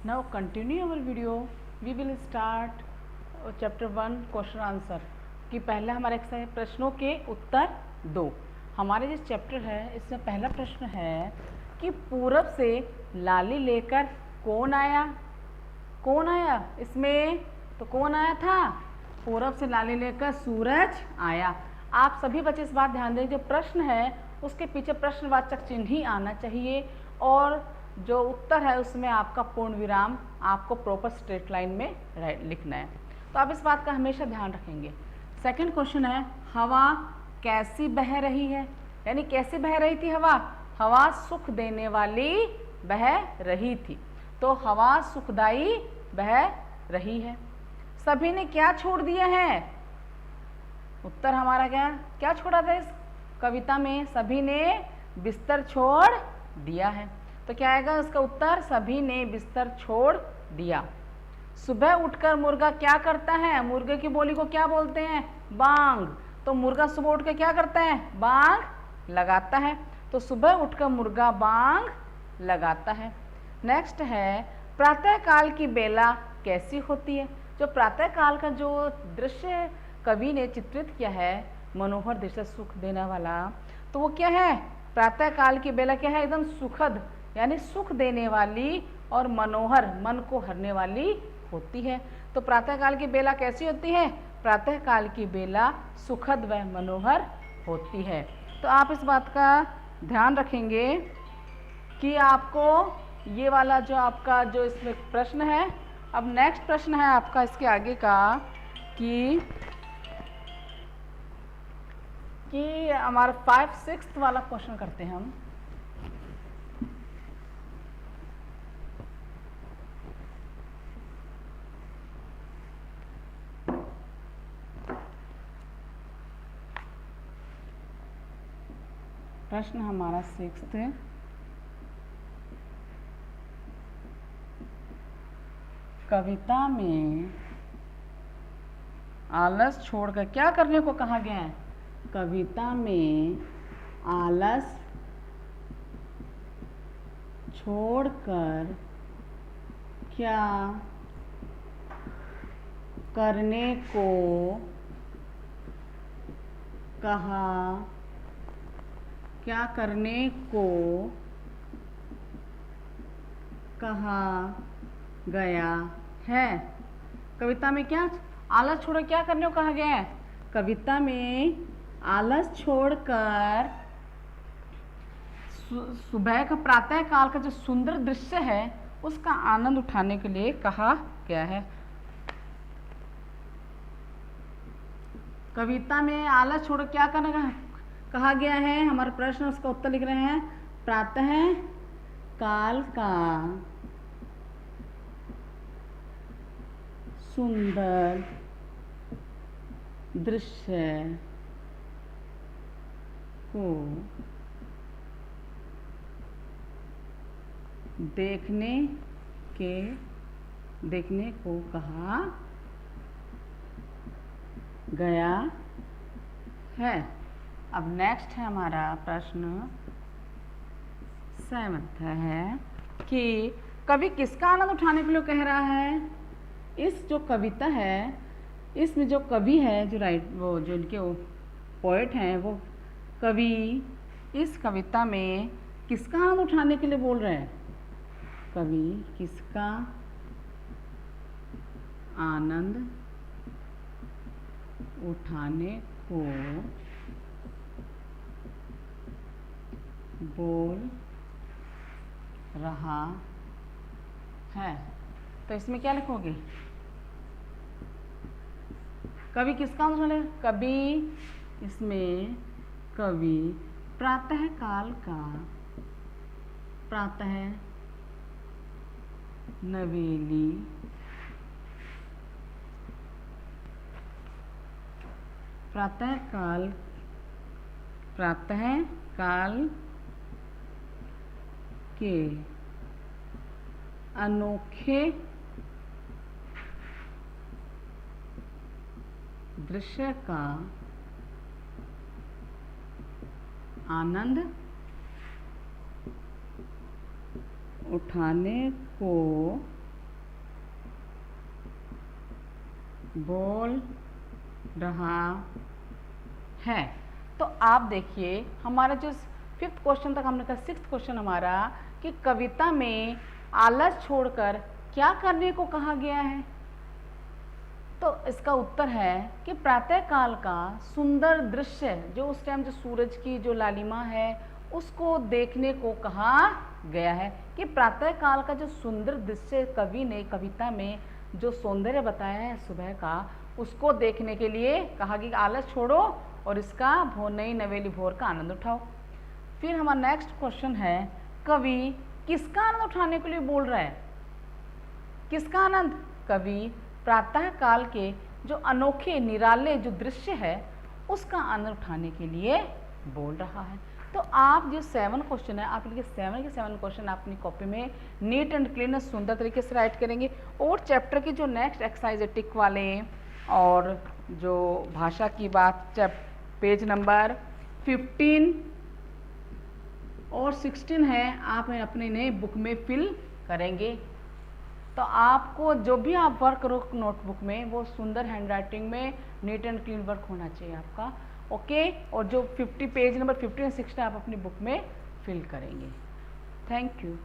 Now continue our video. We will start chapter 1 question answer कि पहला हमारा exercise प्रश्नों के उत्तर दो। हमारे जो चैप्टर है इसमें पहला प्रश्न है कि पूरब से लाली लेकर कौन आया। कौन आया इसमें? तो कौन आया था? पूरब से लाली लेकर सूरज आया। आप सभी बच्चे इस बात ध्यान दें, जो प्रश्न है उसके पीछे प्रश्नवाचक चिन्ह ही आना चाहिए और जो उत्तर है उसमें आपका पूर्ण विराम आपको प्रॉपर स्ट्रेट लाइन में लिखना है। तो आप इस बात का हमेशा ध्यान रखेंगे। सेकंड क्वेश्चन है हवा कैसी बह रही है, यानी कैसी बह रही थी हवा? हवा सुख देने वाली बह रही थी, तो हवा सुखदाई बह रही है। सभी ने क्या छोड़ दिया है? उत्तर हमारा क्या क्या छोड़ा था इस कविता में? सभी ने बिस्तर छोड़ दिया है, तो क्या आएगा उसका उत्तर? सभी ने बिस्तर छोड़ दिया। सुबह उठकर मुर्गा क्या करता है? मुर्गे की बोली को क्या बोलते हैं? बांग। तो मुर्गा सुबह उठ के क्या करता है? बांग लगाता है, तो सुबह उठकर मुर्गा बांग लगाता है। नेक्स्ट है प्रातः काल की बेला कैसी होती है। जो प्रातः काल का जो दृश्य कवि ने चित्रित किया है, मनोहर दृश्य सुख देने वाला, तो वो क्या है? प्रातः काल की बेला क्या है? एकदम सुखद, यानी सुख देने वाली और मनोहर, मन को हरने वाली होती है। तो प्रातः काल की बेला कैसी होती है? प्रातः काल की बेला सुखद व मनोहर होती है। तो आप इस बात का ध्यान रखेंगे कि आपको ये वाला जो आपका जो इसमें प्रश्न है। अब नेक्स्ट प्रश्न है आपका इसके आगे का कि हमारा 5-6 वाला क्वेश्चन करते हैं हम। प्रश्न हमारा 6 है। कविता में आलस छोड़कर क्या करने को कहा गया है? कविता में आलस छोड़कर क्या करने को कहा, क्या करने को कहा गया है? कविता में क्या आलस छोड़ क्या करने को कहा गया है? कविता में आलस छोड़कर सुबह का प्रातः काल का जो सुंदर दृश्य है उसका आनंद उठाने के लिए कहा गया है। कविता में आलस छोड़ क्या करने का कहा गया है? हमारा प्रश्न उसका उत्तर लिख रहे हैं। प्रातः काल का सुंदर दृश्य को देखने को कहा गया है। अब नेक्स्ट है हमारा प्रश्न 7 है कि कवि किसका आनंद उठाने के लिए कह रहा है? इस जो कविता है इसमें जो कवि है वो जो इनके पोएट हैं वो कवि इस कविता में किसका आनंद उठाने के लिए बोल रहे हैं? कवि किसका आनंद उठाने को बोल रहा है? तो इसमें क्या लिखोगे? कवि किसका मतलब? कवि इसमें कवि प्रातः काल का प्रातः नवेली प्रातः काल के अनोखे दृश्य का आनंद उठाने को बोल रहा है। तो आप देखिए हमारा जो 5th क्वेश्चन तक हमने कहा, 6th क्वेश्चन हमारा कि कविता में आलस छोड़कर क्या करने को कहा गया है। तो इसका उत्तर है कि प्रातः काल का सुंदर दृश्य, जो उस टाइम जो सूरज की जो लालिमा है उसको देखने को कहा गया है। कि प्रातः काल का जो सुंदर दृश्य कवि ने कविता में जो सौंदर्य बताया है सुबह का, उसको देखने के लिए कहा कि आलस छोड़ो और इसका नई नवेली भोर का आनंद उठाओ। फिर हमारा नेक्स्ट क्वेश्चन है, कवि किसका आनंद उठाने के लिए बोल रहा है? किसका आनंद? कवि प्रातः काल के जो अनोखे निराले जो दृश्य है उसका आनंद उठाने के लिए बोल रहा है। तो आप जो 7 क्वेश्चन है, आप लिखिए 7 के 7 क्वेश्चन अपनी कॉपी में नीट एंड क्लीन सुंदर तरीके से राइट करेंगे। और चैप्टर की जो नेक्स्ट एक्सरसाइज है टिक वाले और जो भाषा की बात, पेज नंबर 15 और 16 है, आप अपने नए बुक में फिल करेंगे। तो आपको जो भी आप वर्क करो नोटबुक में वो सुंदर हैंडराइटिंग में नीट एंड क्लीन वर्क होना चाहिए आपका, ओके। और जो पेज नंबर 15 और 16 आप अपनी बुक में फिल करेंगे। Thank you.